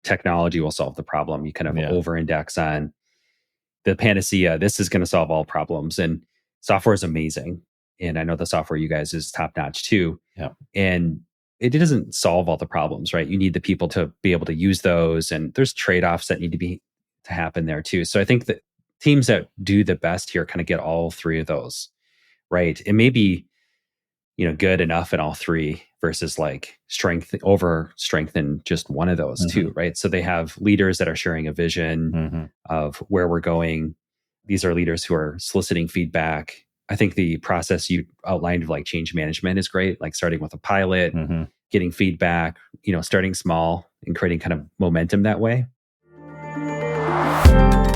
technology will solve the problem. You kind of Yeah. over-index on the panacea. This is going to solve all problems. And software is amazing. And I know the software you guys is top-notch too. Yeah. And it doesn't solve all the problems, right? You need the people to be able to use those. And there's trade-offs that need to happen there too. So I think that teams that do the best here kind of get all three of those, right? It may be, good enough in all three versus like strengthen just one of those too, right? So they have leaders that are sharing a vision of where we're going. These are leaders who are soliciting feedback. I think the process you outlined of like change management is great, like starting with a pilot, getting feedback, starting small and creating kind of momentum that way.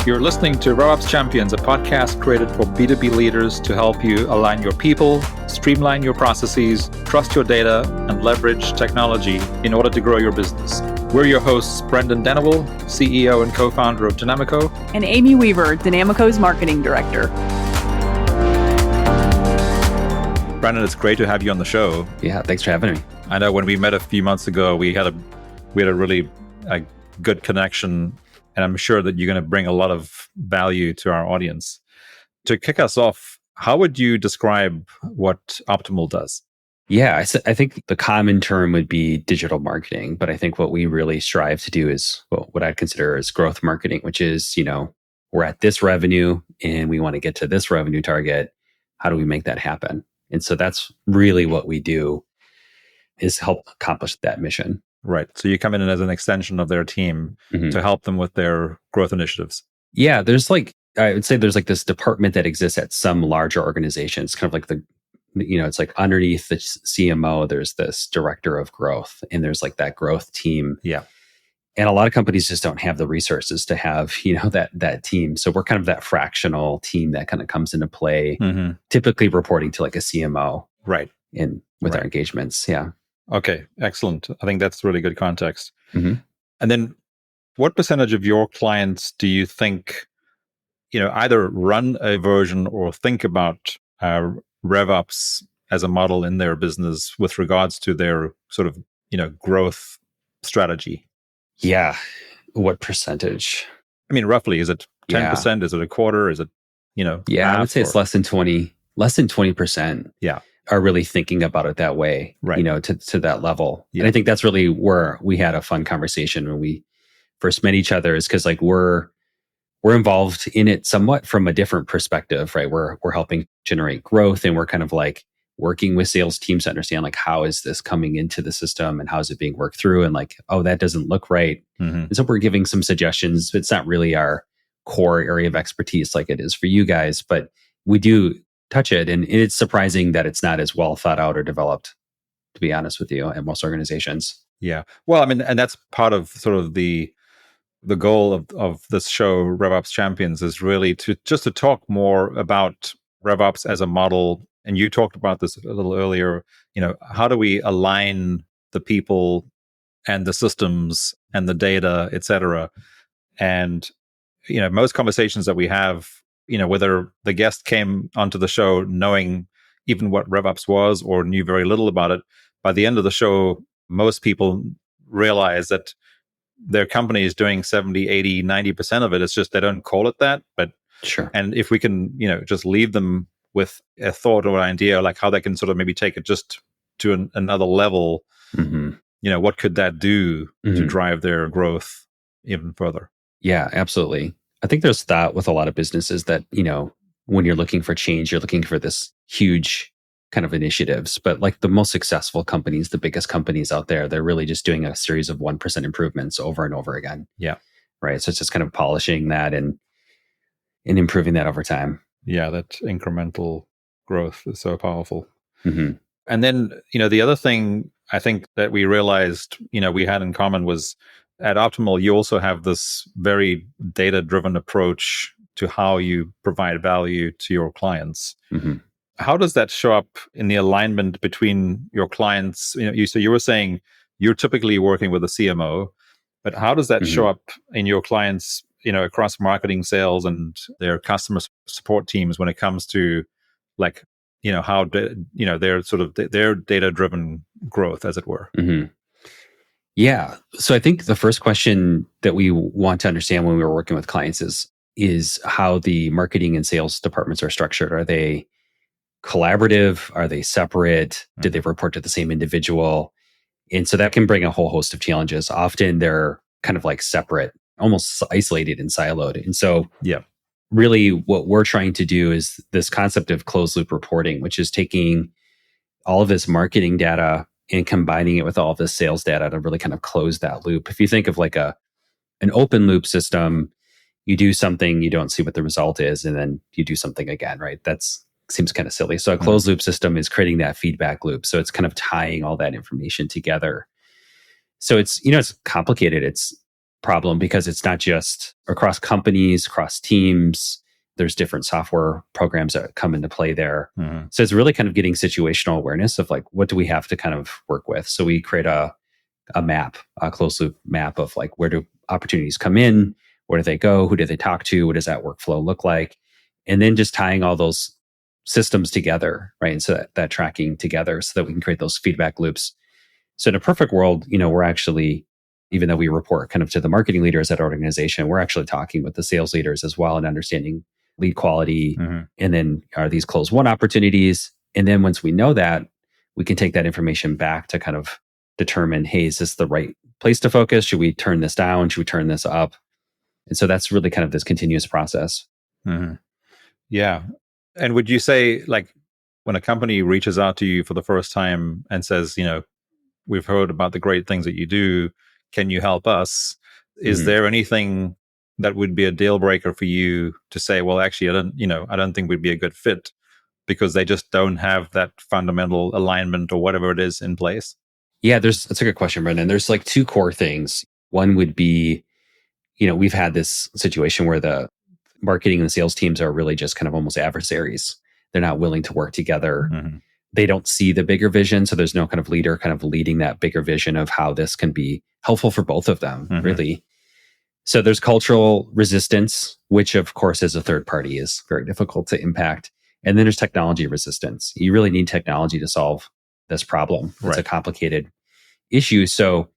You're listening to RevOps Champions, a podcast created for B2B leaders to help you align your people, streamline your processes, trust your data, and leverage technology in order to grow your business. We're your hosts, Brendon Dennewill, CEO and co-founder of Dynamico, and Amy Weaver, Dynamico's marketing director. Brandon, it's great to have you on the show. Yeah, thanks for having me. I know when we met a few months ago, we had a really good connection. And I'm sure that you're going to bring a lot of value to our audience. To kick us off, how would you describe what Optimal does? Yeah, I think the common term would be digital marketing. But I think what we really strive to do is what I'd consider as growth marketing, which is, we're at this revenue and we want to get to this revenue target. How do we make that happen? And so that's really what we do, is help accomplish that mission. Right. So you come in as an extension of their team to help them with their growth initiatives. Yeah. I would say there's like this department that exists at some larger organizations, kind of like it's like underneath the CMO, there's this director of growth and there's like that growth team. Yeah. And a lot of companies just don't have the resources to have, that team. So we're kind of that fractional team that kind of comes into play, typically reporting to like a CMO. Right. With our engagements. Yeah. Okay, excellent. I think that's really good context. And then what percentage of your clients do you think, either run a version or think about RevOps as a model in their business with regards to their sort of, growth strategy? Yeah. What percentage? I mean, roughly, is it 10%? Yeah. Is it a quarter? Is it, Yeah, I would say it's less than 20%. Yeah. Are really thinking about it that way, right. To that level. Yeah. And I think that's really where we had a fun conversation when we first met each other, is because like we're involved in it somewhat from a different perspective, right? We're helping generate growth, and we're kind of like working with sales teams to understand like, how is this coming into the system and how is it being worked through, and like, oh, that doesn't look right. And so we're giving some suggestions. It's not really our core area of expertise like it is for you guys, but we do touch it, and it's surprising that it's not as well thought out or developed, to be honest with you, at most organizations. Yeah. Well, I mean, and that's part of sort of the goal of this show, RevOps Champions, is really to talk more about RevOps as a model. And you talked about this a little earlier. How do we align the people and the systems and the data, et cetera? And most conversations that we have, whether the guest came onto the show knowing even what RevOps was or knew very little about it, by the end of the show, most people realize that their company is doing 70, 80, 90% of it. It's just they don't call it that. But sure. And if we can, just leave them with a thought or an idea, like how they can sort of maybe take it just to another level, what could that do to drive their growth even further? Yeah, absolutely. I think there's that with a lot of businesses that, when you're looking for change, you're looking for this huge kind of initiatives. But like the most successful companies, the biggest companies out there, they're really just doing a series of 1% improvements over and over again. Yeah. Right. So it's just kind of polishing that and improving that over time. Yeah, that incremental growth is so powerful. And then, the other thing I think that we realized, we had in common was, at Optimal, you also have this very data-driven approach to how you provide value to your clients. How does that show up in the alignment between your clients? So you were saying you're typically working with a CMO, but how does that show up in your clients, across marketing, sales, and their customer support teams when it comes to like, how their sort of their data-driven growth, as it were? Yeah. So I think the first question that we want to understand when we were working with clients is how the marketing and sales departments are structured. Are they collaborative? Are they separate? Do they report to the same individual? And so that can bring a whole host of challenges. Often they're kind of like separate, almost isolated and siloed. And so Yeah. really what we're trying to do is this concept of closed loop reporting, which is taking all of this marketing data and combining it with all of this sales data to really kind of close that loop. If you think of like an open loop system, you do something, you don't see what the result is, and then you do something again, right? That's seems kind of silly. So a closed loop system is creating that feedback loop. So it's kind of tying all that information together. So it's complicated. It's problem because it's not just across companies, across teams. There's different software programs that come into play there. So it's really kind of getting situational awareness of like, what do we have to kind of work with? So we create a map, a closed loop map of like, where do opportunities come in? Where do they go? Who do they talk to? What does that workflow look like? And then just tying all those systems together, right? And so that tracking together so that we can create those feedback loops. So in a perfect world, we're actually, even though we report kind of to the marketing leaders at our organization, we're actually talking with the sales leaders as well and understanding lead quality. And then are these close won opportunities? And then once we know that, we can take that information back to kind of determine, hey, is this the right place to focus? Should we turn this down? Should we turn this up? And so that's really kind of this continuous process. Yeah. And would you say, like, when a company reaches out to you for the first time and says, we've heard about the great things that you do, can you help us? Is there anything that would be a deal breaker for you to say, well, actually, I don't think we'd be a good fit because they just don't have that fundamental alignment or whatever it is in place? Yeah, that's a good question, Brendon. There's like two core things. One would be, we've had this situation where the marketing and the sales teams are really just kind of almost adversaries. They're not willing to work together. They don't see the bigger vision. So there's no kind of leader kind of leading that bigger vision of how this can be helpful for both of them, really. So there's cultural resistance, which of course as a third party is very difficult to impact. And then there's technology resistance. You really need technology to solve this problem. It's a complicated issue. So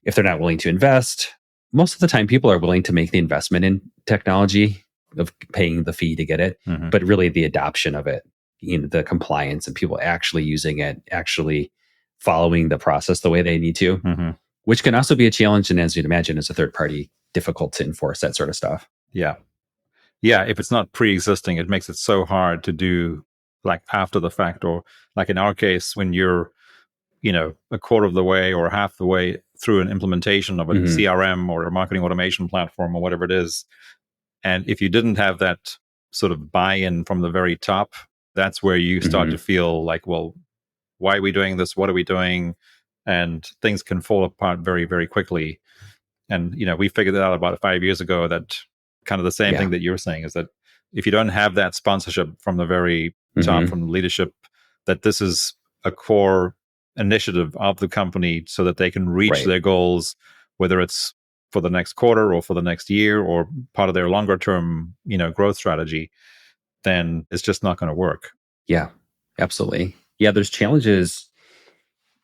if they're not willing to invest, most of the time people are willing to make the investment in technology of paying the fee to get it, but really the adoption of it, the compliance and people actually using it, actually following the process the way they need to, which can also be a challenge. And as you'd imagine, as a third party, difficult to enforce that sort of stuff. Yeah. Yeah. If it's not pre-existing, it makes it so hard to do like after the fact, or like in our case, when you're, a quarter of the way or half the way through an implementation of a CRM or a marketing automation platform or whatever it is. And if you didn't have that sort of buy-in from the very top, that's where you start to feel like, well, why are we doing this? What are we doing? And things can fall apart very, very quickly. And, we figured that out about 5 years ago, that kind of the same thing that you're saying is that if you don't have that sponsorship from the very top, from the leadership, that this is a core initiative of the company so that they can reach their goals, whether it's for the next quarter or for the next year or part of their longer term, growth strategy, then it's just not going to work. Yeah, absolutely. Yeah, there's challenges.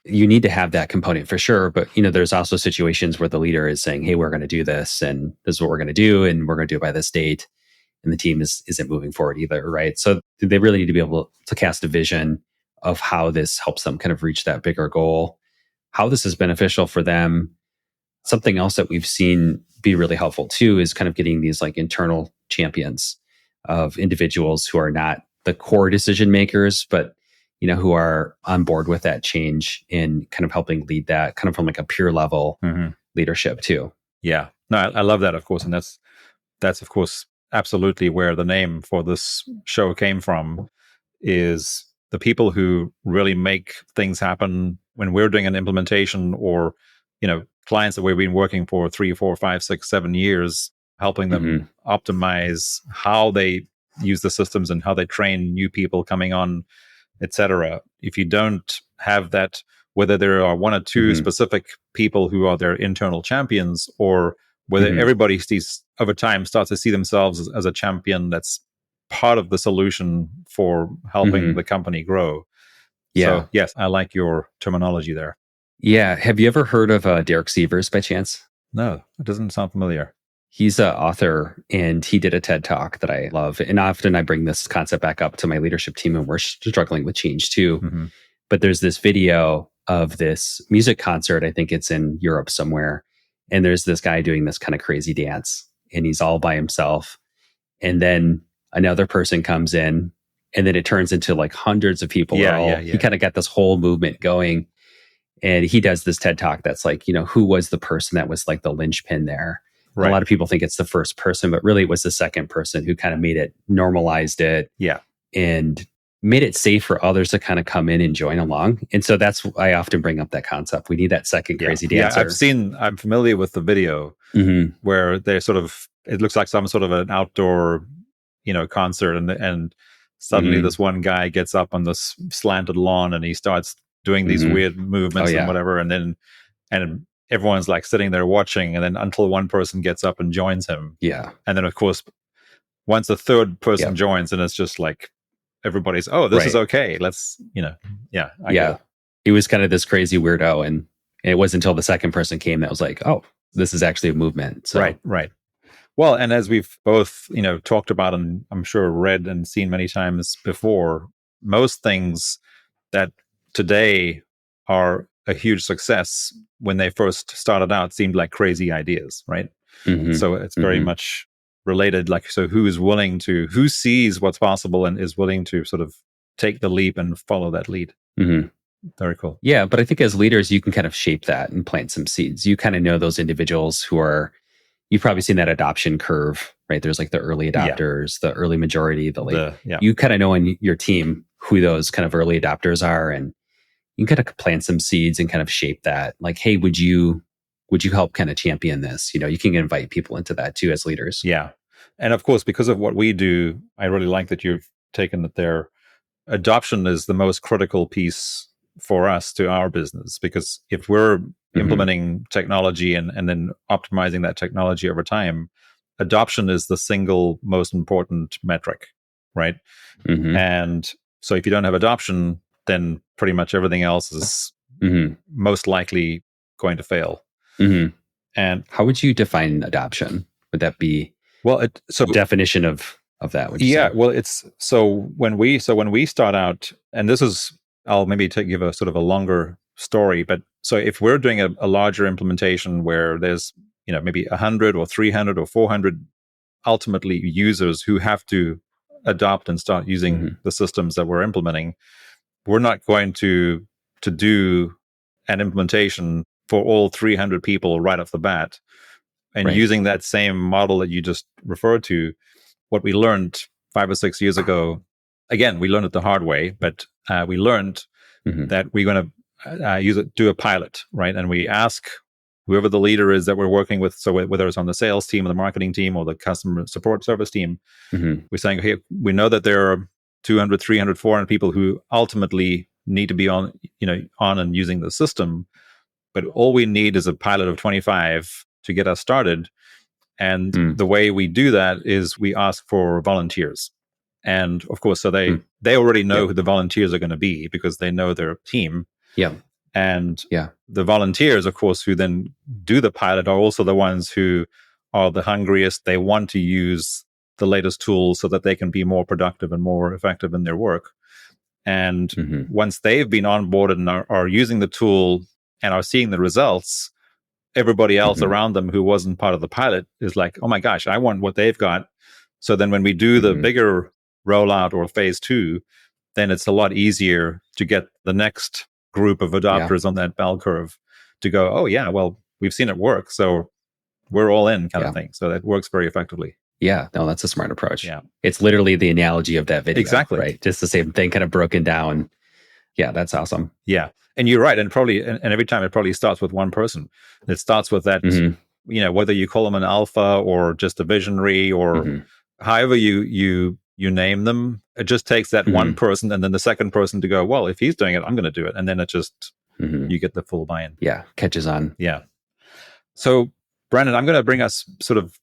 You need to have that component for sure. But, there's also situations where the leader is saying, hey, we're going to do this and this is what we're going to do. And we're going to do it by this date. And the team isn't moving forward either, right? So they really need to be able to cast a vision of how this helps them kind of reach that bigger goal, how this is beneficial for them. Something else that we've seen be really helpful too is kind of getting these like internal champions of individuals who are not the core decision makers, but who are on board with that change and kind of helping lead that kind of from like a peer level leadership too. Yeah, no, I love that, of course, and that's of course absolutely where the name for this show came from. Is the people who really make things happen when we're doing an implementation, or clients that we've been working for 3, 4, 5, 6, 7 years, helping them optimize how they use the systems and how they train new people coming on, etc. If you don't have that, whether there are one or two specific people who are their internal champions, or whether everybody sees over time starts to see themselves as a champion that's part of the solution for helping the company grow. Yeah. So yes, I like your terminology there. Yeah. Have you ever heard of Derek Sievers by chance? No, it doesn't sound familiar. He's an author, and he did a TED talk that I love. And often I bring this concept back up to my leadership team, and we're struggling with change too. Mm-hmm. But there's this video of this music concert. I think it's in Europe somewhere. And there's this guy doing this kind of crazy dance, and he's all by himself. And then another person comes in, and then it turns into like hundreds of people. He kind of got this whole movement going. And he does this TED talk that's like, who was the person that was like the linchpin there? Right. A lot of people think it's the first person, but really it was the second person who kind of made it, normalized it. Yeah. And made it safe for others to kind of come in and join along. And so that's, I often bring up that concept. We need that second crazy dancer. Yeah, I'm familiar with the video where they're it looks like some sort of an outdoor, concert. And suddenly this one guy gets up on this slanted lawn and he starts doing these weird movements and whatever. And everyone's like sitting there watching. And then until one person gets up and joins him. Yeah. And then of course, once the third person joins, and it's just like, everybody's, this is okay. Let's, I get it. He was kind of this crazy weirdo. And it wasn't until the second person came that was like, oh, this is actually a movement. So. Right. Well, and as we've both, talked about and I'm sure read and seen many times before, most things that today are a huge success when they first started out seemed like crazy ideas, right? Mm-hmm. So it's very much related, who sees what's possible and is willing to sort of take the leap and follow that lead. Very cool. Yeah, but I think as leaders, you can kind of shape that and plant some seeds. You kind of know those individuals you've probably seen that adoption curve, right? There's like the early adopters, the early majority, the late. You kind of know in your team who those kind of early adopters are, and you can kind of plant some seeds and kind of shape that. Like, hey, would you help kind of champion this? You can invite people into that too as leaders. Yeah. And of course, because of what we do, I really like that you've taken that there. Adoption is the most critical piece for us to our business, because if we're implementing technology and then optimizing that technology over time, adoption is the single most important metric, right? And so if you don't have adoption, then pretty much everything else is most likely going to fail. And how would you define adoption? Would that be definition of that? Would you say? Well, it's when we start out, and this is, I'll maybe give a sort of a longer story, but so if we're doing a larger implementation where there's maybe 100 or 300 or 400 ultimately users who have to adopt and start using the systems that we're implementing, we're not going to do an implementation for all 300 people right off the bat. And using that same model that you just referred to, what we learned 5 or 6 years ago, again, we learned it the hard way, but we learned that we're going to do a pilot, right? And we ask whoever the leader is that we're working with, so whether it's on the sales team or the marketing team or the customer support service team, we're saying, hey, we know that there are 200, 300, 400 people who ultimately need to be on and using the system, but all we need is a pilot of 25 to get us started. And the way we do that is we ask for volunteers. And of course, so they already know who the volunteers are going to be because they know their team. Yeah. And the volunteers, of course, who then do the pilot are also the ones who are the hungriest. They want to use the latest tools so that they can be more productive and more effective in their work. And once they've been onboarded and are using the tool and are seeing the results, everybody else around them who wasn't part of the pilot is like, oh my gosh, I want what they've got. So then when we do the bigger rollout or phase 2, then it's a lot easier to get the next group of adopters on that bell curve to go, oh yeah, well, we've seen it work, so we're all in kind of thing. So that works very effectively. Yeah, no, that's a smart approach. Yeah. It's literally the analogy of that video. Exactly. Right? Just the same thing kind of broken down. Yeah, that's awesome. Yeah. And you're right. And probably, and every time it probably starts with one person. It starts with that, whether you call them an alpha or just a visionary or however you name them, it just takes that one person and then the second person to go, well, if he's doing it, I'm going to do it. And then it just, you get the full buy-in. Yeah. Catches on. Yeah. So Brandon, I'm going to bring us sort of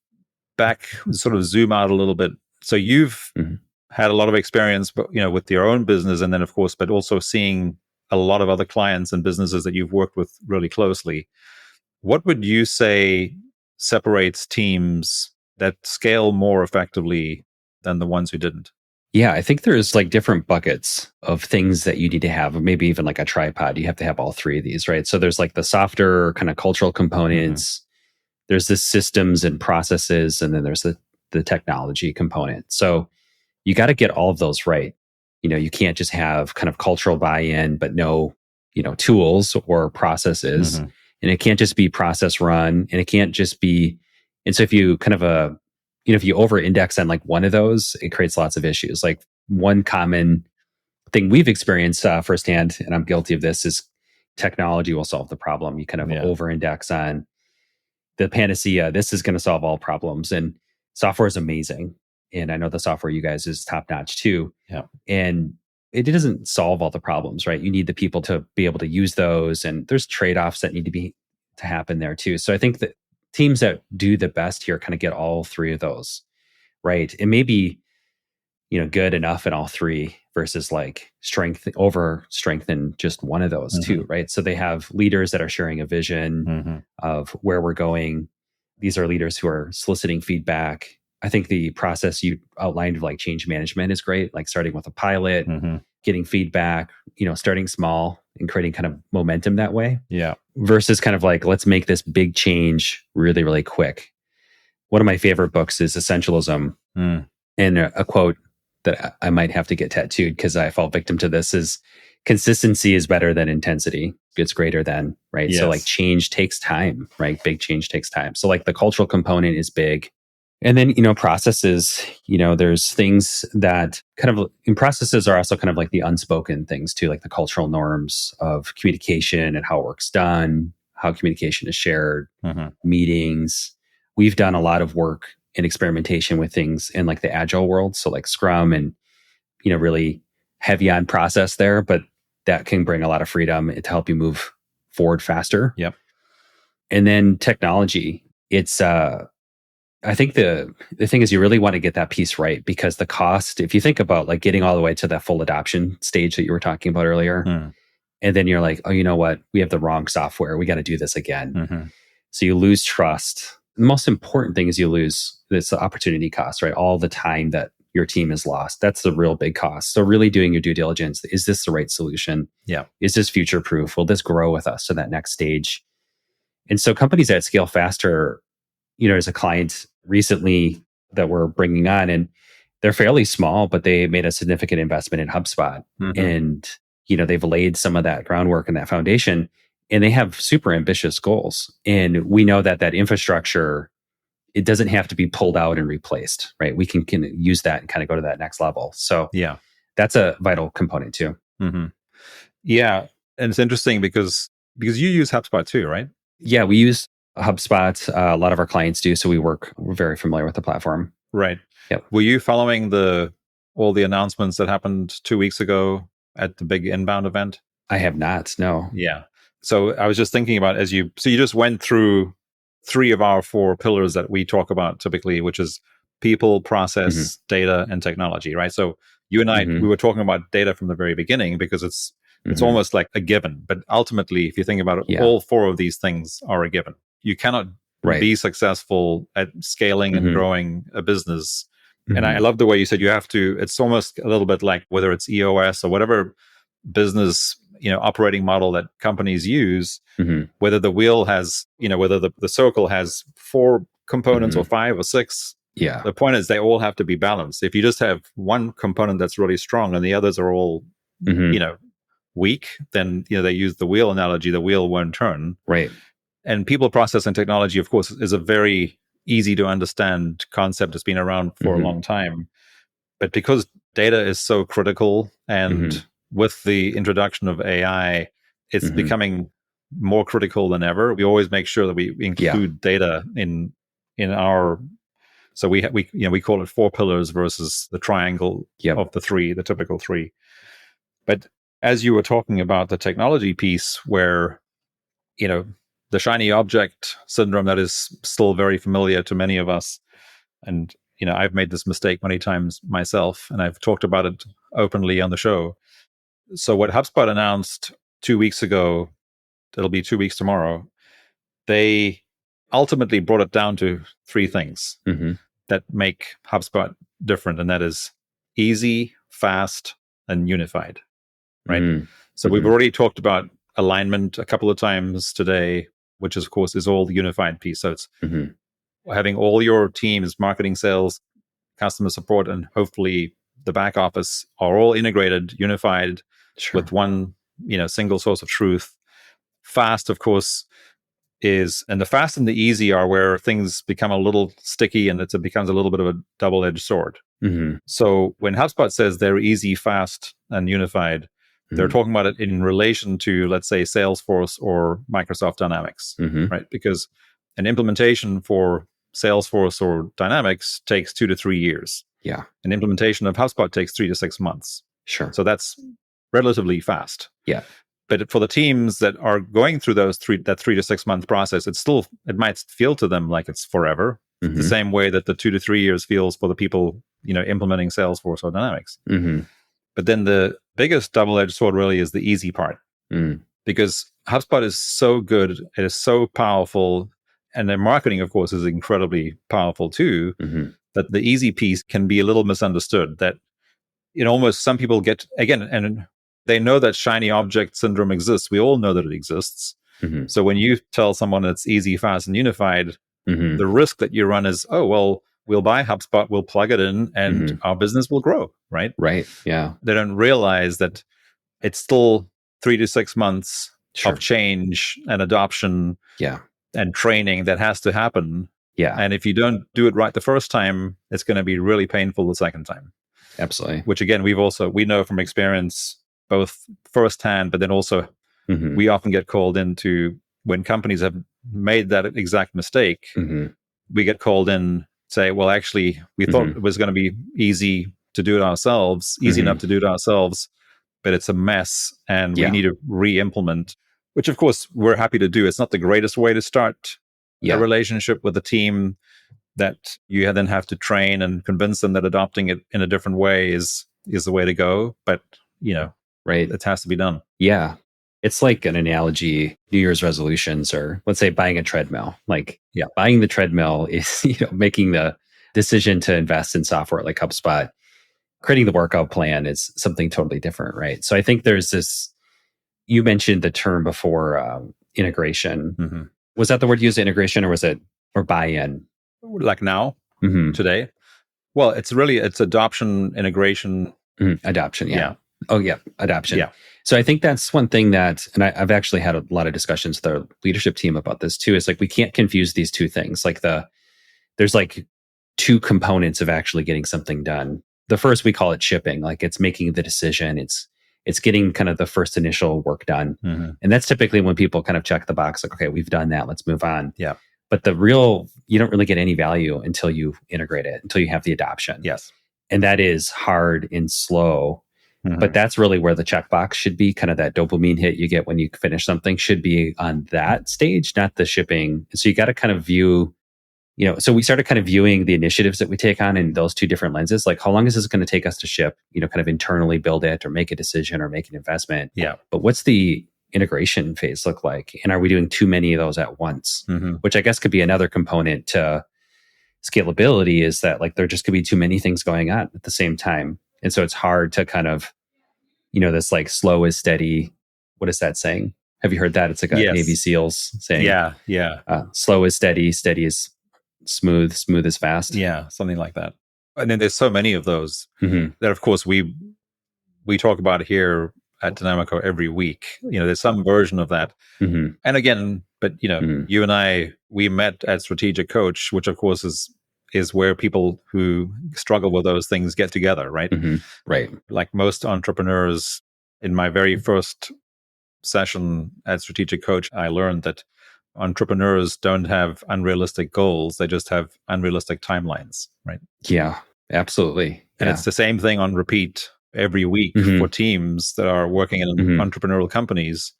back, sort of zoom out a little bit. So you've had a lot of experience, but with your own business, and then of course, but also seeing a lot of other clients and businesses that you've worked with really closely. What would you say separates teams that scale more effectively than the ones who didn't? Yeah, I think there's like different buckets of things that you need to have, maybe even like a tripod. You have to have all three of these, right? So there's like the softer kind of cultural components, there's the systems and processes, and then there's the technology component. So you got to get all of those right. You can't just have kind of cultural buy-in, but no, tools or processes. And it can't just be process run, and it can't just be, and so if you kind of if you over index on like one of those, it creates lots of issues. Like one common thing we've experienced firsthand, and I'm guilty of this, is technology will solve the problem. You kind of over index on the panacea. This is going to solve all problems. And software is amazing. And I know the software you guys is top notch too. Yeah. And it doesn't solve all the problems, right? You need the people to be able to use those. And there's trade-offs that need to happen there too. So I think that teams that do the best here kind of get all three of those, right? It may be, good enough in all three versus like strengthen just one of those too, right? So they have leaders that are sharing a vision of where we're going. These are leaders who are soliciting feedback. I think the process you outlined of like change management is great, like starting with a pilot, getting feedback, starting small and creating kind of momentum that way. Yeah. Versus kind of like, let's make this big change really, really quick. One of my favorite books is Essentialism. And a quote that I might have to get tattooed because I fall victim to this is, consistency is better than intensity. It's greater than, right? Yes. So like change takes time, right? Big change takes time. So like the cultural component is big. And then, processes, there's things that kind of, and processes are also kind of like the unspoken things too, like the cultural norms of communication and how work's done, how communication is shared, meetings. We've done a lot of work in experimentation with things in like the agile world. So like Scrum and, really heavy on process there, but that can bring a lot of freedom to help you move forward faster. Yep. And then technology, it's, I think the thing is you really want to get that piece right, because the cost, if you think about like getting all the way to that full adoption stage that you were talking about earlier, and then you're like, oh, you know what? We have the wrong software. We got to do this again. So you lose trust. The most important thing is you lose this opportunity cost, right? All the time that your team has lost. That's the real big cost. So really doing your due diligence. Is this the right solution? Yeah. Is this future proof? Will this grow with us to that next stage? And so companies that scale faster, there's a client recently that we're bringing on, and they're fairly small, but they made a significant investment in HubSpot. And, they've laid some of that groundwork and that foundation, and they have super ambitious goals. And we know that infrastructure, it doesn't have to be pulled out and replaced, right? We can use that and kind of go to that next level. So yeah, that's a vital component too. Yeah. And it's interesting because you use HubSpot too, right? Yeah, we use HubSpot. A lot of our clients do. So we're very familiar with the platform. Right. Yep. Were you following all the announcements that happened 2 weeks ago at the big inbound event? I have not, no. Yeah. So I was just thinking about you just went through 3 of our 4 pillars that we talk about typically, which is people, process, data, and technology, right? So you and I, we were talking about data from the very beginning because it's almost like a given. But ultimately, if you think about it, all 4 of these things are a given. You cannot be successful at scaling and growing a business. And I love the way you said you have to, it's almost a little bit like whether it's EOS or whatever business, operating model that companies use, whether the wheel has, whether the circle has 4 components or 5 or 6. Yeah. The point is they all have to be balanced. If you just have one component that's really strong and the others are all, weak, then, they use the wheel analogy, the wheel won't turn. Right. And people, process, and technology, of course, is a very easy to understand concept that's been around for a long time. But because data is so critical, and with the introduction of AI, it's becoming more critical than ever. We always make sure that we include data in our. So we call it 4 pillars versus the triangle of the typical 3. But as you were talking about the technology piece, where the shiny object syndrome that is still very familiar to many of us. And, I've made this mistake many times myself, and I've talked about it openly on the show. So what HubSpot announced 2 weeks ago, it'll be 2 weeks tomorrow, they ultimately brought it down to three things that make HubSpot different, and that is easy, fast, and unified, right? So we've already talked about alignment a couple of times today, which of course is all the unified piece. So it's having all your teams, marketing, sales, customer support, and hopefully the back office are all integrated, unified with one, single source of truth. Fast, of course, and the fast and the easy are where things become a little sticky and it becomes a little bit of a double-edged sword. So when HubSpot says they're easy, fast, and unified, they're talking about it in relation to, let's say, Salesforce or Microsoft Dynamics, right? Because an implementation for Salesforce or Dynamics takes 2 to 3 years. Yeah. An implementation of HubSpot takes 3 to 6 months. Sure. So that's relatively fast. Yeah. But for the teams that are going through that 3 to 6 month process, it might feel to them like it's forever. The same way that the 2 to 3 years feels for the people, implementing Salesforce or Dynamics. But then the biggest double-edged sword really is the easy part, because HubSpot is so good, it is so powerful, and their marketing, of course, is incredibly powerful too. That the easy piece can be a little misunderstood. That almost some people get again, and they know that shiny object syndrome exists. We all know that it exists. So when you tell someone it's easy, fast, and unified, the risk that you run is, oh, well, we'll buy HubSpot, we'll plug it in, and our business will grow, right? Right. Yeah. They don't realize that it's still 3 to 6 months of change and adoption and training that has to happen. Yeah. And if you don't do it right the first time, it's going to be really painful the second time. Absolutely. Which again, we know from experience, both firsthand, but then also we often get called into when companies have made that exact mistake. We get called in, say, well, actually, we thought it was going to be easy to do it ourselves, easy enough to do it ourselves, but it's a mess and we need to re-implement, which of course we're happy to do. It's not the greatest way to start a relationship with a team that you then have to train and convince them that adopting it in a different way is the way to go. But, right, it has to be done. Yeah. It's like an analogy, New Year's resolutions, or let's say buying a treadmill. Like buying the treadmill is, making the decision to invest in software like HubSpot. Creating the workout plan is something totally different, right? So I think there's this, you mentioned the term before, integration. Was that the word used, integration, or buy-in? Like now, today? Well, it's adoption, integration. Adoption, yeah. Oh, yeah, adoption. Yeah. So I think that's one thing that, and I've actually had a lot of discussions with our leadership team about this too, is like we can't confuse these two things. Like there's like two components of actually getting something done. The first, we call it shipping, like it's making the decision. It's getting kind of the first initial work done. And that's typically when people kind of check the box, like, okay, we've done that, let's move on. Yeah. But you don't really get any value until you integrate it, until you have the adoption. Yes. And that is hard and slow. But that's really where the checkbox should be. Kind of that dopamine hit you get when you finish something should be on that stage, not the shipping. So you got to kind of view, so we started kind of viewing the initiatives that we take on in those two different lenses. Like, how long is this going to take us to ship, kind of internally build it or make a decision or make an investment? Yeah. But what's the integration phase look like? And are we doing too many of those at once? Which I guess could be another component to scalability, is that like there just could be too many things going on at the same time. And so it's hard to kind of, this like slow is steady. What is that saying? Have you heard that? It's like a Navy SEALs saying. Yeah. Slow is steady, steady is smooth, smooth is fast. Yeah, something like that. And then there's so many of those that, of course, we talk about here at Dynamico every week. There's some version of that. And again, but you and I, we met at Strategic Coach, which of course is where people who struggle with those things get together, right? Right. Like most entrepreneurs, in my very first session at Strategic Coach, I learned that entrepreneurs don't have unrealistic goals. They just have unrealistic timelines, right? Yeah, absolutely. And it's the same thing on repeat every week for teams that are working in entrepreneurial companies,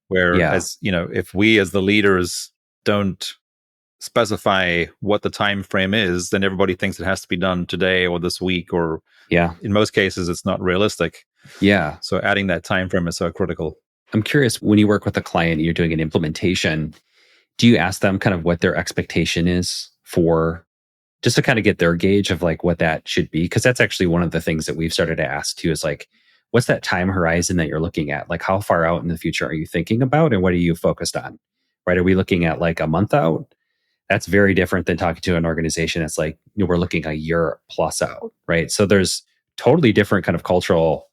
where if we as the leaders don't specify what the time frame is, then everybody thinks it has to be done today or this week, or in most cases it's not realistic. Yeah. So adding that time frame is so critical. I'm curious, when you work with a client and you're doing an implementation, do you ask them kind of what their expectation is for, just to kind of get their gauge of like what that should be? Because that's actually one of the things that we've started to ask too, is like, what's that time horizon that you're looking at? Like, how far out in the future are you thinking about, and what are you focused on? Right? Are we looking at like a month out? That's very different than talking to an organization that's like, we're looking a year plus out, right? So there's totally different kind of cultural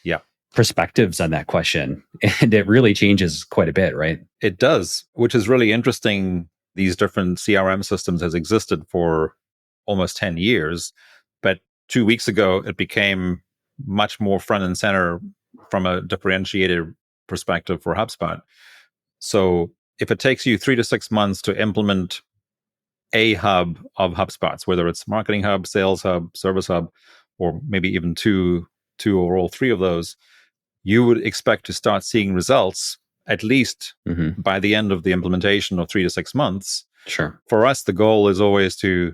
Yeah. perspectives on that question. And it really changes quite a bit, right? It does, which is really interesting. These different CRM systems has existed for almost 10 years, but 2 weeks ago, it became much more front and center from a differentiated perspective for HubSpot. So if it takes you 3 to 6 months to implement a hub of HubSpots, whether it's Marketing Hub, Sales Hub, Service Hub, or maybe even two or all three of those, you would expect to start seeing results at least by the end of the implementation of 3 to 6 months. Sure. For us, the goal is always to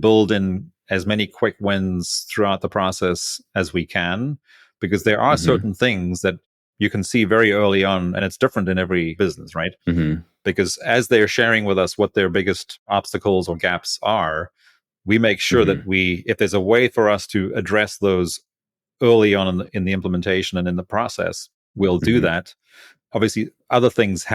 build in as many quick wins throughout the process as we can, because there are certain things that you can see very early on, and it's different in every business, right? Because as they're sharing with us what their biggest obstacles or gaps are, we make sure that if there's a way for us to address those early on in the implementation and in the process, we'll do that. Obviously, other things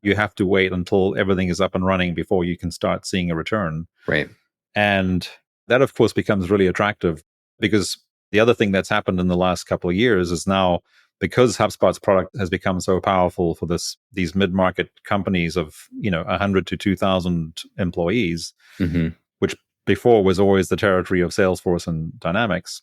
you have to wait until everything is up and running before you can start seeing a return. Right. And that, of course, becomes really attractive, because the other thing that's happened in the last couple of years is now, because HubSpot's product has become so powerful for these mid-market companies of 100 to 2,000 employees, which before was always the territory of Salesforce and Dynamics.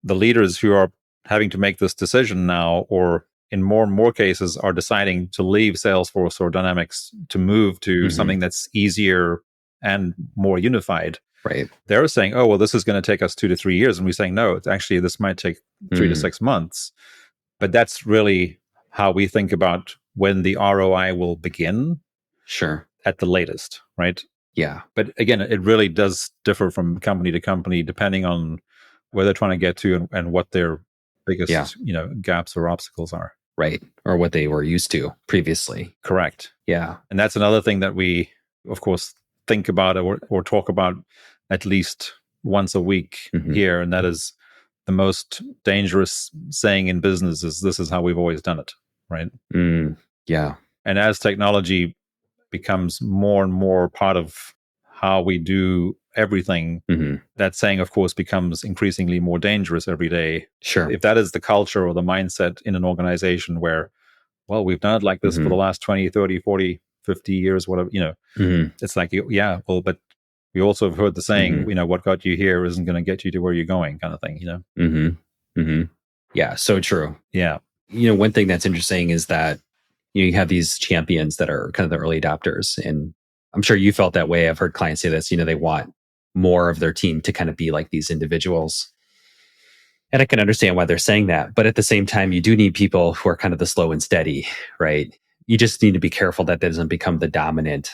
The leaders who are having to make this decision now, or in more and more cases, are deciding to leave Salesforce or Dynamics to move to something that's easier and more unified. Right. They're saying, oh, well, this is going to take us 2 to 3 years. And we're saying, no, it's actually, this might take 3 to 6 months. But that's really how we think about when the ROI will begin. Sure. At the latest, right? Yeah. But again, it really does differ from company to company, depending on where they're trying to get to and what their biggest, gaps or obstacles are. Right. Or what they were used to previously. Correct. Yeah. And that's another thing that we, of course, think about or talk about at least once a week here. And that is the most dangerous saying in business is, this is how we've always done it. Right. Yeah. And as technology becomes more and more part of how we do everything, that saying, of course, becomes increasingly more dangerous every day. Sure. If that is the culture or the mindset in an organization where, well, we've done it like this for the last 20, 30, 40, 50 years, whatever, it's like, yeah, well, but we also have heard the saying, what got you here isn't going to get you to where you're going, kind of thing, Yeah, so true. Yeah. One thing that's interesting is that you have these champions that are kind of the early adopters. And I'm sure you felt that way. I've heard clients say this, they want more of their team to kind of be like these individuals. And I can understand why they're saying that. But at the same time, you do need people who are kind of the slow and steady, right? You just need to be careful that doesn't become the dominant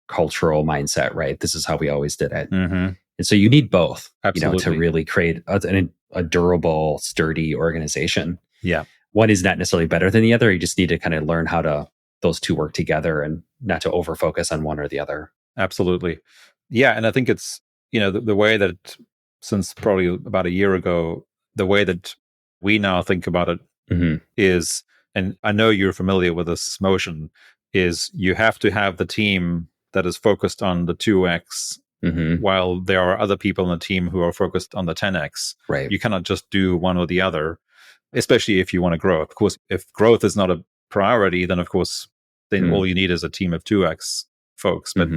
cultural mindset, right? This is how we always did it. And so you need both, to really create a durable, sturdy organization. Yeah. One is not necessarily better than the other. You just need to kind of learn how those two work together and not to over focus on one or the other. Absolutely. Yeah. And I think it's, the way that, since probably about a year ago, the way that we now think about it is, and I know you're familiar with this motion, is you have to have the team that is focused on the 2x while there are other people in the team who are focused on the 10x. Right. You cannot just do one or the other, especially if you want to grow. Of course, if growth is not a priority, then of course, then all you need is a team of 2x folks. But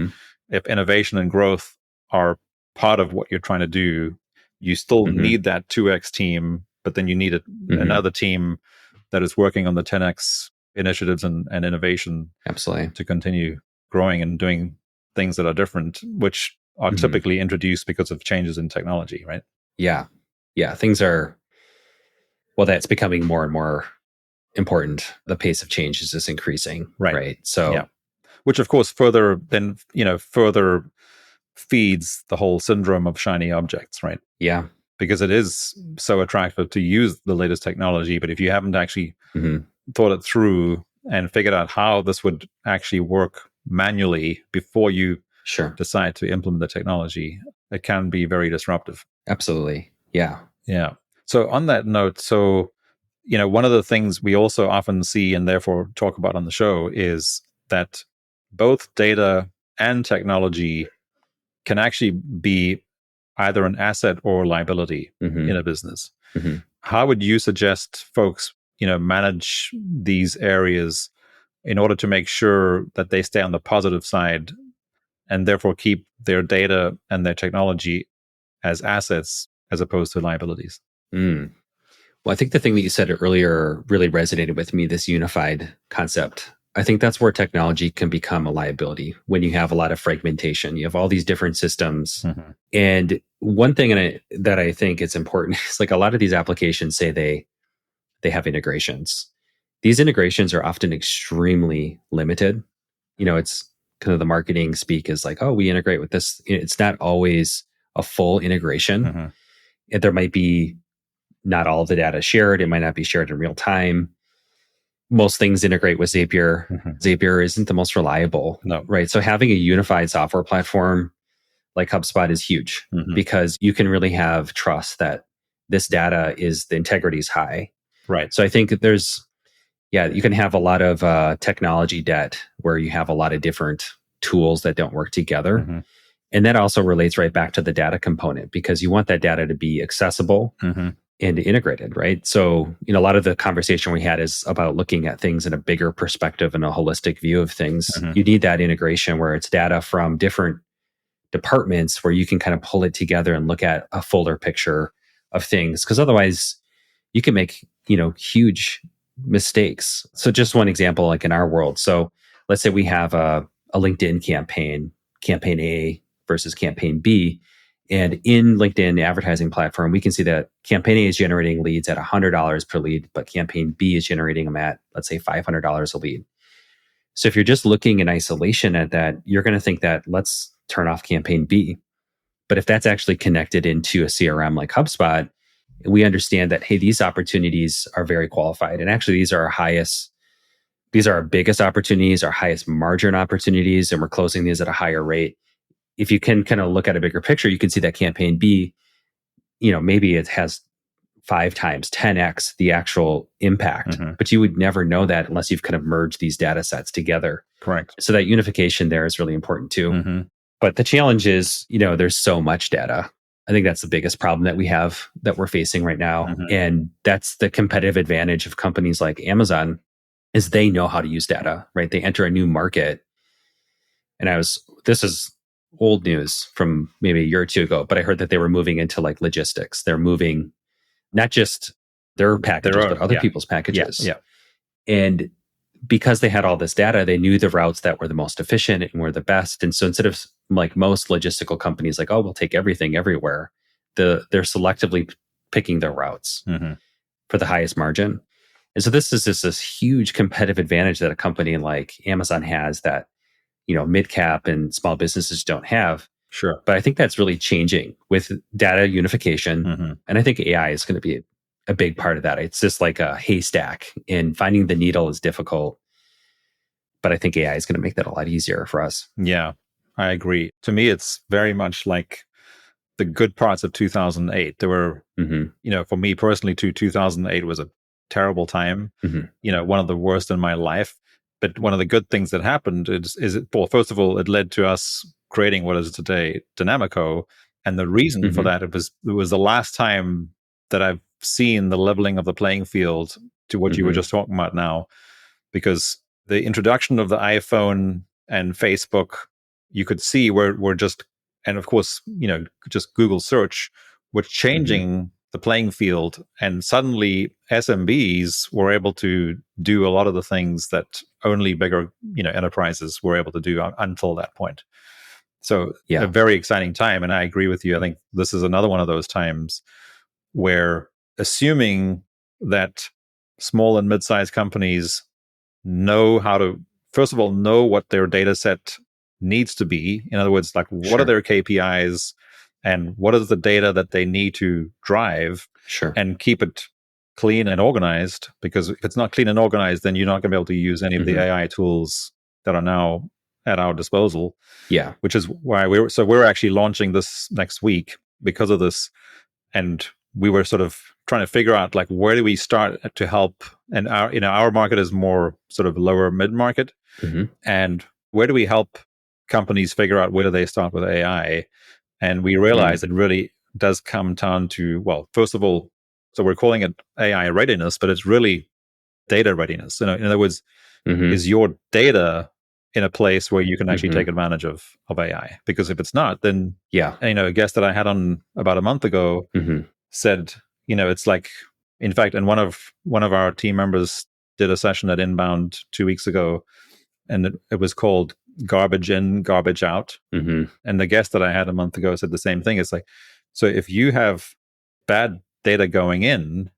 if innovation and growth are part of what you're trying to do, you still need that 2x team, but then you need another team that is working on the 10x initiatives and innovation. Absolutely. To continue growing and doing things that are different, which are typically introduced because of changes in technology, right? Yeah. Yeah. Things are, that's becoming more and more important. The pace of change is just increasing. Right. So, yeah. Which of course further feeds the whole syndrome of shiny objects, right? Yeah. because it is so attractive to use the latest technology. But if you haven't actually thought it through and figured out how this would actually work manually before you decide to implement the technology, it can be very disruptive. Absolutely. Yeah. Yeah. So on that note, one of the things we also often see and therefore talk about on the show is that both data and technology can actually be either an asset or liability in a business. How would you suggest folks, manage these areas in order to make sure that they stay on the positive side and therefore keep their data and their technology as assets as opposed to liabilities? Well, I think the thing that you said earlier really resonated with me, this unified concept. I think that's where technology can become a liability when you have a lot of fragmentation. You have all these different systems. And one thing that I think is important is like a lot of these applications say they have integrations. These integrations are often extremely limited. It's kind of the marketing speak is like, oh, we integrate with this. It's not always a full integration. And there might be not all of the data shared. It might not be shared in real time. Most things integrate with Zapier. Zapier isn't the most reliable, right? So having a unified software platform like HubSpot is huge because you can really have trust that this data the integrity is high. Right. So I think you can have a lot of technology debt where you have a lot of different tools that don't work together. And that also relates right back to the data component because you want that data to be accessible and integrated, right? So, a lot of the conversation we had is about looking at things in a bigger perspective and a holistic view of things. You need that integration where it's data from different departments where you can kind of pull it together and look at a fuller picture of things. Because otherwise you can make, huge mistakes. So just one example, like in our world. So let's say we have a LinkedIn campaign A versus campaign B. And in LinkedIn advertising platform, we can see that campaign A is generating leads at $100 per lead, but campaign B is generating them at, let's say, $500 a lead. So if you're just looking in isolation at that, you're going to think that let's turn off campaign B. But if that's actually connected into a CRM like HubSpot, we understand that, hey, these opportunities are very qualified. And actually, these are our biggest opportunities, our highest margin opportunities, and we're closing these at a higher rate. If you can kind of look at a bigger picture, you can see that campaign B, maybe it has 5 times, 10x the actual impact, but you would never know that unless you've kind of merged these data sets together. Correct. So that unification there is really important too. But the challenge is, there's so much data. I think that's the biggest problem that we're facing right now. And that's the competitive advantage of companies like Amazon is they know how to use data, right? They enter a new market. And this is old news from maybe a year or two ago, but I heard that they were moving into like logistics. They're moving not just their packages, but other people's packages. And because they had all this data, they knew the routes that were the most efficient and were the best. And so instead of like most logistical companies, like, oh, we'll take everything everywhere, they're selectively picking their routes for the highest margin. And so this is just this huge competitive advantage that a company like Amazon has that, mid-cap and small businesses don't have. Sure. But I think that's really changing with data unification. And I think AI is going to be a big part of that. It's just like a haystack, and finding the needle is difficult. But I think AI is going to make that a lot easier for us. Yeah, I agree. To me, it's very much like the good parts of 2008. There were, for me personally, 2008 was a terrible time, one of the worst in my life. But one of the good things that happened well, first of all, it led to us creating what is today Dynamico. And the reason for that, it was the last time that I've seen the leveling of the playing field to what you were just talking about now, because the introduction of the iPhone and Facebook, you could see we're just, and of course, just Google search, was changing the playing field. And suddenly SMBs were able to do a lot of the things that only bigger, enterprises were able to do until that point. So a very exciting time. And I agree with you. I think this is another one of those times where, assuming that small and mid-sized companies know how to, first of all, know what their data set needs to be. In other words, like what are their KPIs? and what is the data that they need to drive Sure. and keep it clean and organized. Because if it's not clean and organized, then you're not going to be able to use any of the AI tools that are now at our disposal. Yeah. Which is why we're actually launching this next week because of this. And we were sort of trying to figure out, like, where do we start to help? And our market is more sort of lower mid-market. And where do we help companies figure out where do they start with AI? And we realize it really does come down to, well, first of all, so we're calling it AI readiness, but it's really data readiness. In other words, is your data in a place where you can actually take advantage of AI? Because if it's not, then a guest that I had on about a month ago said, it's like, in fact, and one of our team members did a session at Inbound 2 weeks ago, and it was called garbage in, garbage out. And the guest that I had a month ago said the same thing. It's like, so if you have bad data going in,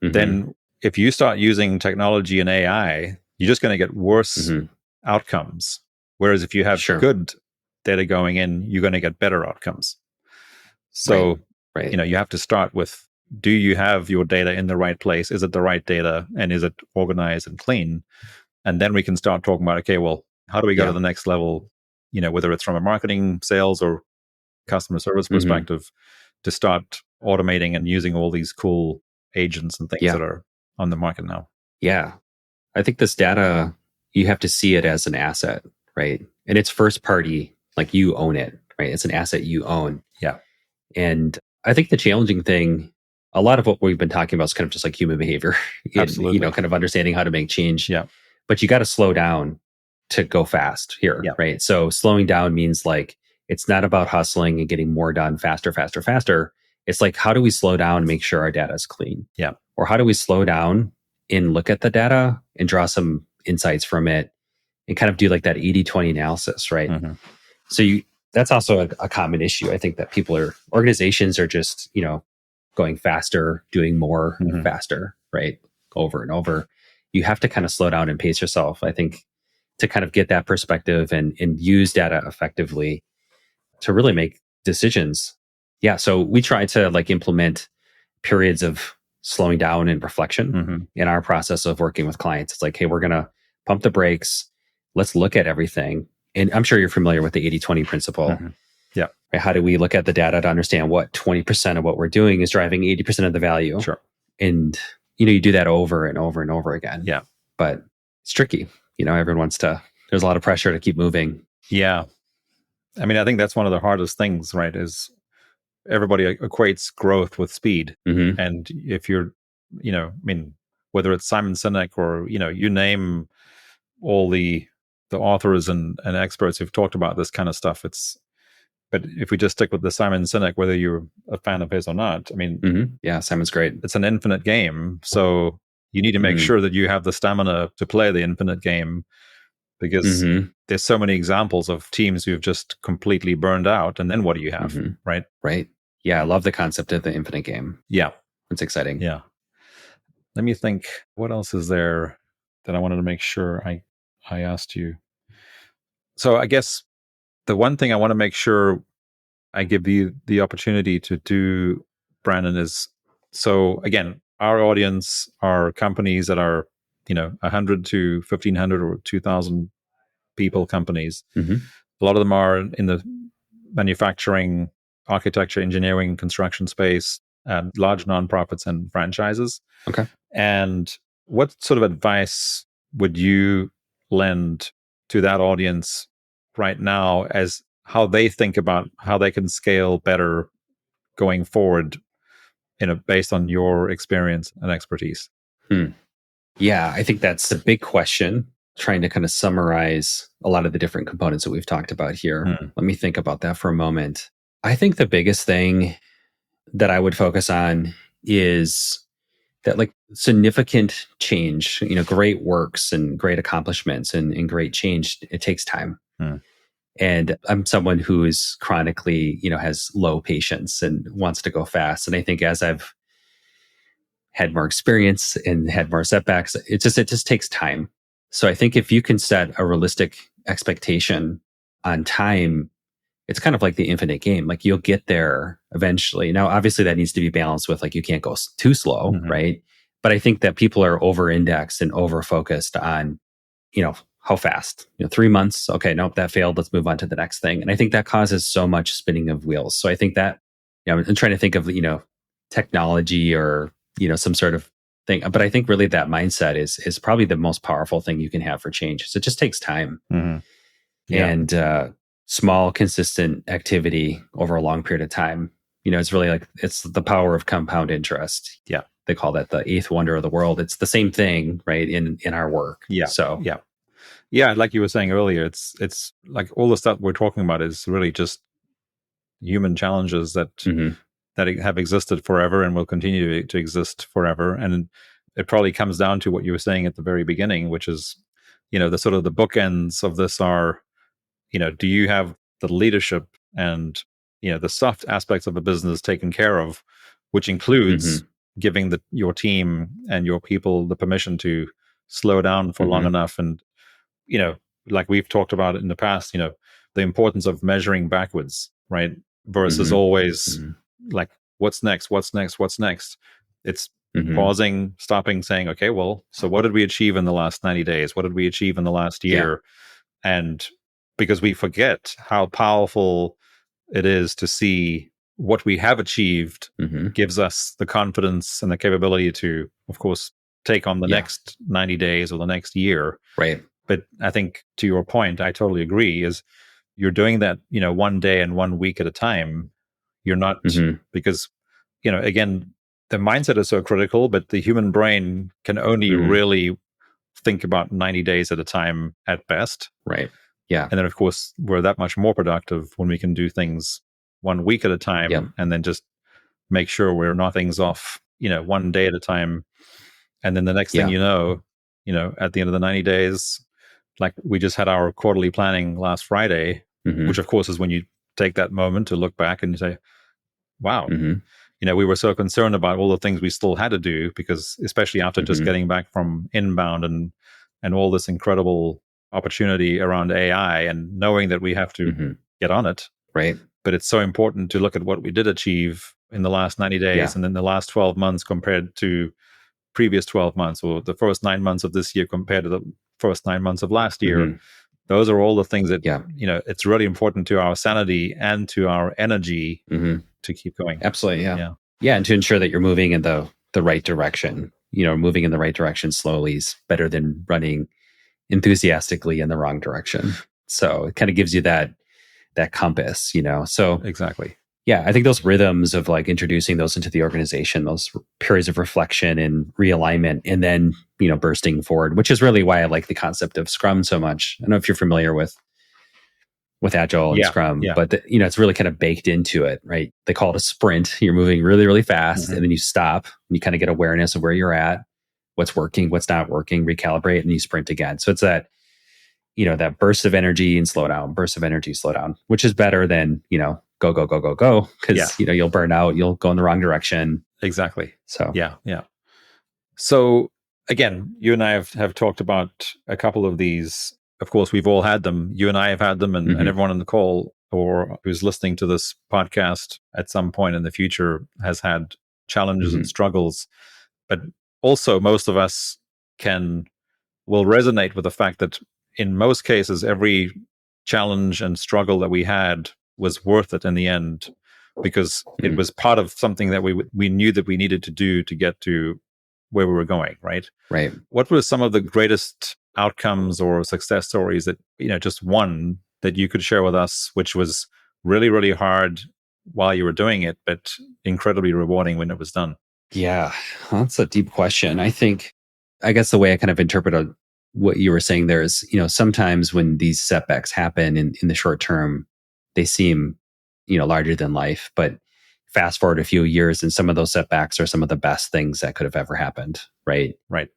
then if you start using technology and AI, you're just going to get worse outcomes. Whereas if you have good data going in, you're going to get better outcomes. So, you have to start with, do you have your data in the right place? Is it the right data? And is it organized and clean? And then we can start talking about, okay, well, how do we go to the next level? Whether it's from a marketing, sales, or customer service perspective, to start automating and using all these cool agents and things that are on the market now. Yeah. I think this data, you have to see it as an asset, right? And it's first party, like you own it, right? It's an asset you own. Yeah. And I think the challenging thing, a lot of what we've been talking about is kind of just like human behavior. Absolutely. Kind of understanding how to make change. Yeah. But you got to slow down to go fast here, right? So slowing down means, like, it's not about hustling and getting more done faster. It's like, how do we slow down and make sure our data is clean? Yeah. Or how do we slow down and look at the data and draw some insights from it and kind of do like that 80-20 analysis, right? So that's also a common issue. I think that organizations are just, going faster, doing more faster, right? Over and over. You have to kind of slow down and pace yourself, I think, to kind of get that perspective and use data effectively to really make decisions. Yeah. So we try to implement periods of slowing down and reflection in our process of working with clients. It's like, hey, we're going to pump the brakes. Let's look at everything. And I'm sure you're familiar with the 80-20 principle. Yeah. Right? How do we look at the data to understand what 20% of what we're doing is driving 80% of the value? Sure. And, you do that over and over and over again. Yeah. But it's tricky. Everyone there's a lot of pressure to keep moving. Yeah. I mean, I think that's one of the hardest things, right? Is everybody equates growth with speed. And if you're, whether it's Simon Sinek or, you name all the authors and experts who've talked about this kind of stuff, but if we just stick with the Simon Sinek, whether you're a fan of his or not, I mean, yeah, Simon's great. It's an infinite game. So you need to make sure that you have the stamina to play the infinite game, because there's so many examples of teams who've just completely burned out. And then what do you have? Right. Right. Yeah. I love the concept of the infinite game. Yeah. It's exciting. Yeah. Let me think. What else is there that I wanted to make sure I asked you? So I guess the one thing I want to make sure I give you the opportunity to do, Brandon, is, so again, our audience are companies that are, 100 to 1,500 or 2,000 people companies. A lot of them are in the manufacturing, architecture, engineering, construction space, and large nonprofits and franchises. Okay. And what sort of advice would you lend to that audience right now as how they think about how they can scale better going forward, based on your experience and expertise? Yeah, I think that's a big question, trying to kind of summarize a lot of the different components that we've talked about here. Let me think about that for a moment. I think the biggest thing that I would focus on is that, like, significant change, great works and great accomplishments and great change, it takes time. And I'm someone who is chronically, has low patience and wants to go fast. And I think as I've had more experience and had more setbacks, it just takes time. So I think if you can set a realistic expectation on time it's kind of like the infinite game. Like you'll get there eventually. Now, obviously that needs to be balanced with like, you can't go too slow, right? But I think that people are over indexed and over focused on, how fast, 3 months. Okay, nope, that failed. Let's move on to the next thing. And I think that causes so much spinning of wheels. So I think that, I'm trying to think of, technology or, some sort of thing. But I think really that mindset is probably the most powerful thing you can have for change. So it just takes time. And small, consistent activity over a long period of time. It's really like, it's the power of compound interest. Yeah. They call that the eighth wonder of the world. It's the same thing, right? In our work. Yeah. So yeah. Like you were saying earlier, it's like all the stuff we're talking about is really just human challenges that have existed forever and will continue to exist forever. And it probably comes down to what you were saying at the very beginning, which is, the sort of the bookends of this are, do you have the leadership and, the soft aspects of a business taken care of, which includes giving your team and your people the permission to slow down for long enough. And, like we've talked about in the past, the importance of measuring backwards, right? Versus always like, what's next? It's pausing, stopping, saying, okay, well, so what did we achieve in the last 90 days? What did we achieve in the last year? And because we forget how powerful it is to see what we have achieved, gives us the confidence and the capability to, of course, take on the next 90 days or the next year. Right. But I think to your point, I totally agree, is you're doing that, one day and 1 week at a time. You're not, because, again, the mindset is so critical, but the human brain can only really think about 90 days at a time at best. Right. Yeah. And then, of course, we're that much more productive when we can do things 1 week at a time and then just make sure we're knocking things off, 1 day at a time. And then the next thing at the end of the 90 days, like we just had our quarterly planning last Friday, which of course is when you take that moment to look back and you say, wow, we were so concerned about all the things we still had to do, because especially after just getting back from inbound and all this incredible opportunity around AI and knowing that we have to get on it. Right. But it's so important to look at what we did achieve in the last 90 days and then the last 12 months compared to previous 12 months, or the first 9 months of this year compared to the first 9 months of last year. Those are all the things that, it's really important to our sanity and to our energy to keep going. Absolutely. Yeah. And to ensure that you're moving in the right direction, moving in the right direction slowly is better than running enthusiastically in the wrong direction. So it kind of gives you that compass, so exactly. Yeah, I think those rhythms of like introducing those into the organization, those periods of reflection and realignment, and then, bursting forward, which is really why I like the concept of Scrum so much. I don't know if you're familiar with Agile and Scrum, but it's really kind of baked into it, right? They call it a sprint. You're moving really, really fast, and then you stop and you kind of get awareness of where you're at, what's working, what's not working, recalibrate, and you sprint again. So it's that, that burst of energy and slow down, burst of energy, slow down, which is better than, go, go, go, go, go. Because, you'll burn out, you'll go in the wrong direction. Exactly. So, yeah. So again, you and I have talked about a couple of these. Of course, we've all had them. You and I have had them, and everyone on the call or who's listening to this podcast at some point in the future has had challenges and struggles. But also, most of us will resonate with the fact that in most cases, every challenge and struggle that we had was worth it in the end, because it was part of something that we knew that we needed to do to get to where we were going, right? Right. What were some of the greatest outcomes or success stories that, just one that you could share with us, which was really, really hard while you were doing it, but incredibly rewarding when it was done? Yeah, that's a deep question. I guess the way I kind of interpret what you were saying there is, sometimes when these setbacks happen in the short term, they seem, larger than life. But fast forward a few years, and some of those setbacks are some of the best things that could have ever happened. Right. Right.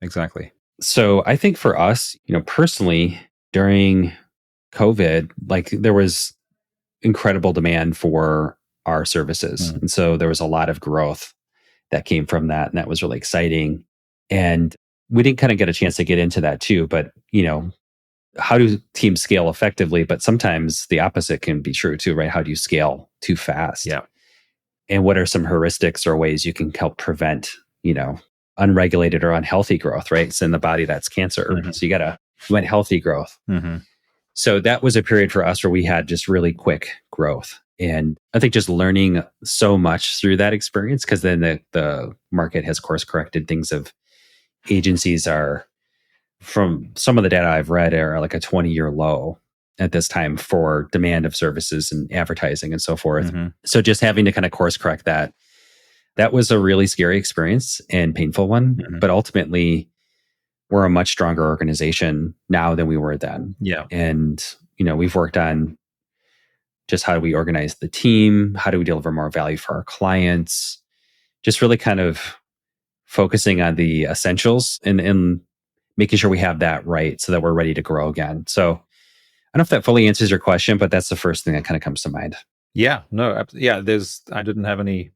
Exactly. So I think for us, personally, during COVID, like there was incredible demand for our services. And so there was a lot of growth that came from that. And that was really exciting. And we didn't kind of get a chance to get into that too. But, how do teams scale effectively? But sometimes the opposite can be true too, right? How do you scale too fast? Yeah. And what are some heuristics or ways you can help prevent, unregulated or unhealthy growth, right? So in the body, that's cancer. Mm-hmm. So you want healthy growth. Mm-hmm. So that was a period for us where we had just really quick growth. And I think just learning so much through that experience, because then the market has course corrected things of agencies are, from some of the data I've read, are like a 20-year low at this time for demand of services and advertising and so forth. Mm-hmm. So just having to kind of course correct that was a really scary experience and painful one. Mm-hmm. But ultimately, we're a much stronger organization now than we were then. Yeah. And, we've worked on just how do we organize the team? How do we deliver more value for our clients? Just really kind of focusing on the essentials and making sure we have that right so that we're ready to grow again. So I don't know if that fully answers your question, but that's the first thing that kind of comes to mind. Yeah. No. Yeah. I didn't have any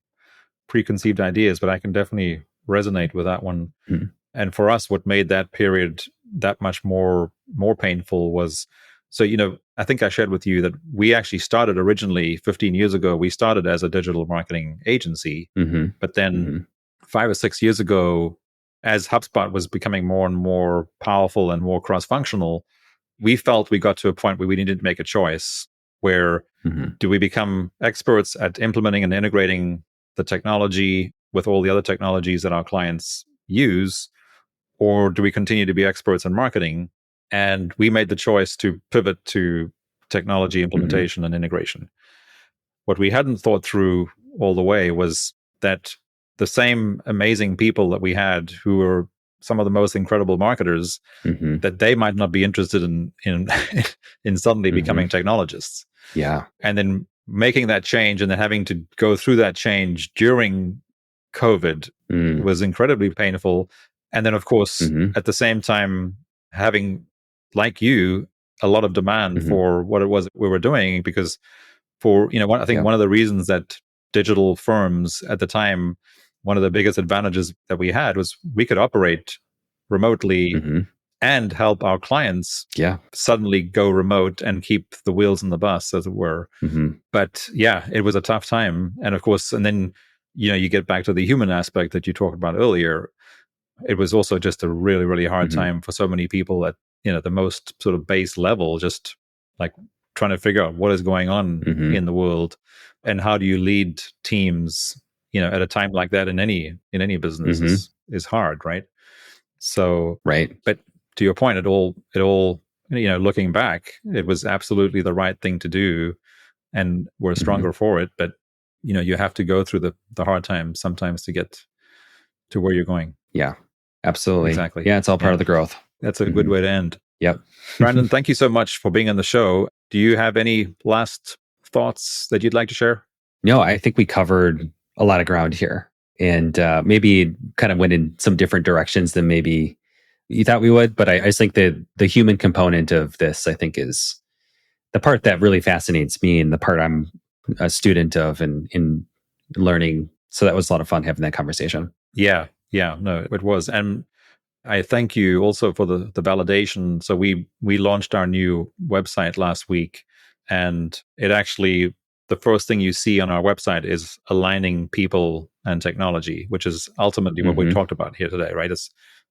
preconceived ideas, but I can definitely resonate with that one. Mm-hmm. And for us, what made that period that much more painful was, so, I think I shared with you that we actually started originally 15 years ago. We started as a digital marketing agency, Mm-hmm. but then 5 or 6 years ago, as HubSpot was becoming more and more powerful and more cross-functional, we felt we got to a point where we needed to make a choice. Where do we become experts at implementing and integrating the technology with all the other technologies that our clients use, or do we continue to be experts in marketing? And we made the choice to pivot to technology implementation and integration. What we hadn't thought through all the way was that the same amazing people that we had, who were some of the most incredible marketers, that they might not be interested in suddenly becoming technologists. Yeah. And then making that change and then having to go through that change during COVID was incredibly painful. And then, of course, at the same time, having, like you, a lot of demand for what it was we were doing, because I think one of the reasons that digital firms at the time, one of the biggest advantages that we had was we could operate remotely and help our clients suddenly go remote and keep the wheels in the bus, as it were. But yeah, it was a tough time. And of course, and then, you get back to the human aspect that you talked about earlier. It was also just a really, really hard time for so many people at, the most sort of base level, just like trying to figure out what is going on in the world and how do you lead teams, at a time like that in any business is hard, right? So, right. But to your point, it all, looking back, it was absolutely the right thing to do, and we're stronger for it. But, you have to go through the hard times sometimes to get to where you're going. Yeah, absolutely. Exactly. Yeah, it's all part of the growth. That's a good way to end. Yep. Brandon, thank you so much for being on the show. Do you have any last thoughts that you'd like to share? No, I think we covered a lot of ground here, and maybe kind of went in some different directions than maybe you thought we would. But I just think that the human component of this, I think, is the part that really fascinates me and the part I'm a student of and in learning. So that was a lot of fun having that conversation. Yeah. No, it was. And I thank you also for the validation. So we launched our new website last week, and it actually, the first thing you see on our website is aligning people and technology, which is ultimately what we talked about here today, right? It's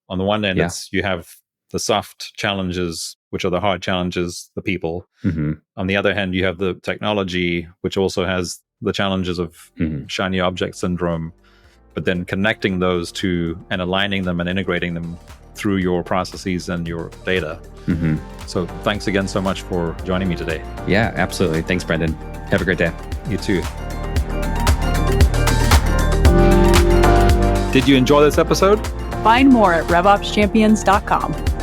on the one end, it's you have the soft challenges, which are the hard challenges, the people. On the other hand, you have the technology, which also has the challenges of shiny object syndrome. But then connecting those two and aligning them and integrating them through your processes and your data. So thanks again so much for joining me today. Yeah, absolutely. Thanks, Brendon. Have a great day. You too. Did you enjoy this episode? Find more at RevOpsChampions.com.